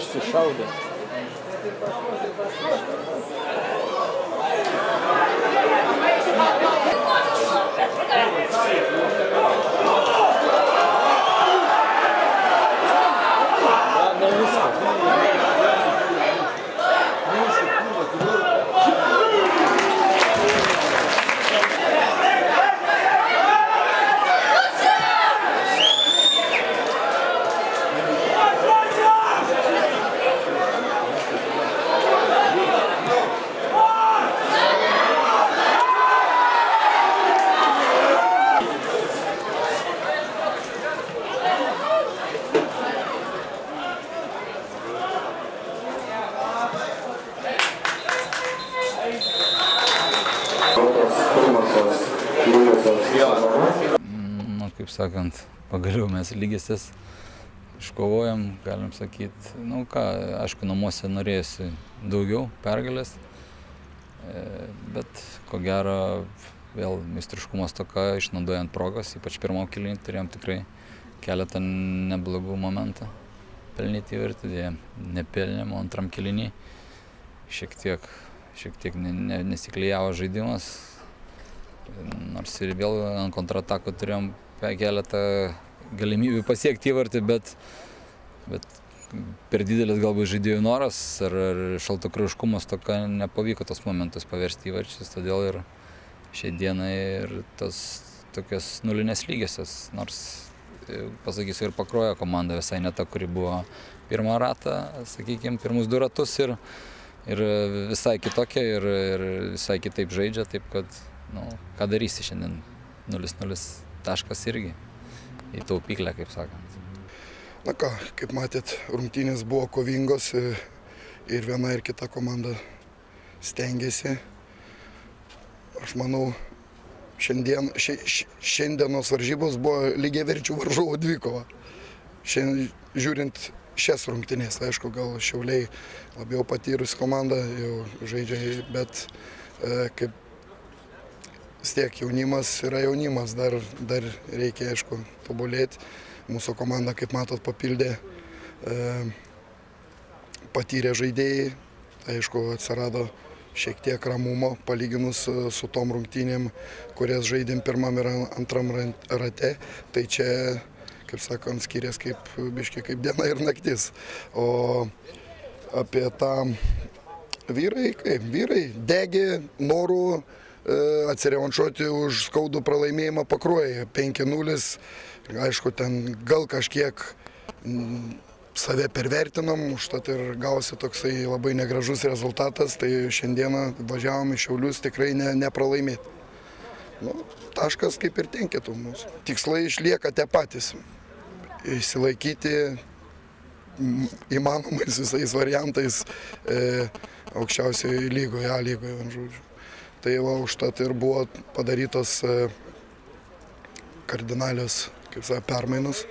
Išsišaudė. Kaip sakant, pagaliau mes lygystės iškovojom, galim sakyti. Nu ką, aišku, namuose norėjusi daugiau pergalės, bet ko gero vėl meistriškumo stoka, išnaudojant progas, ypač pirmam kėlinį turėjom tikrai keletą neblogų momentą pelnyti įvartį, jie nepelnėm, o antram kėlinį šiek tiek nesiklijavo žaidimas. Nors ir vėl ant kontratakų turėjom keletą galimybių pasiekti įvartį, bet per didelis galbūt žaidėjų noras ar šaltakraujiškumo stoka nepavyko tos momentus paversti įvarčius, todėl ir šiai dienai ir tas tokias nulinės lygiosios, nors pasakysiu ir Pakruojo komanda visai ne ta, kuri buvo pirmą ratą, sakykime, pirmus 2 ratus ir visai kitokia ir visai kitaip žaidžia, taip kad ką darysi šiandien 0-0 taškas irgi į taupyklę, kaip sakant. Na ką, kaip matėt, rungtynės buvo kovingos ir viena ir kita komanda stengiasi. Aš manau, šiandienos varžybos buvo lygiaverčių varžovų dvikova. Šiandien žiūrint šias rungtynės, aišku, gal Šiauliai labiau patyrus komanda jau žaidžia, bet kaip vis tiek jaunimas yra jaunimas, dar reikia, aišku, tobulėti. Mūsų komanda, kaip matot, papildė patyrę žaidėjai, aišku, atsirado šiek tiek ramumo palyginus su tom rungtynėm, kurias žaidėm pirmam ir antram rate. Tai čia, kaip sakant, skiriasi kaip diena ir naktis. O apie tą vyrai degė norų atsirevanšuoti už skaudų pralaimėjimą Pakruojyje. 5-0, aišku, ten gal kažkiek save pervertinom, užtat ir gausi toksai labai negražus rezultatas, tai šiandieną važiavom į Šiaulius tikrai nepralaimėti. Taškas kaip ir tenketų mūsų. Tikslai išlieka tie patys. Išsilaikyti įmanomais visais variantais aukščiausioje lygoje, A lygoje, žodžiu. Tai va, užtat ir buvo padarytos kardinalios, kaip sakė, permainos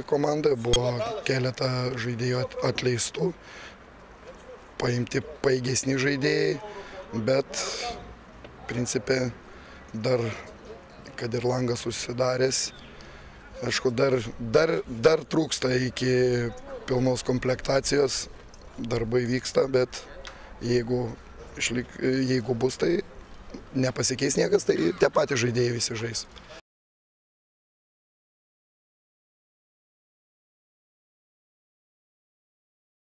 komandoje. Buvo keletą žaidėjų atleistų, paimti pajėgesni žaidėjai, bet principe dar, kad ir langas užsidaręs, aišku, dar trūksta iki pilnos komplektacijos, darbai vyksta, bet jeigu bus, tai nepasikeis niekas, tai tie patys žaidėjai visi žais.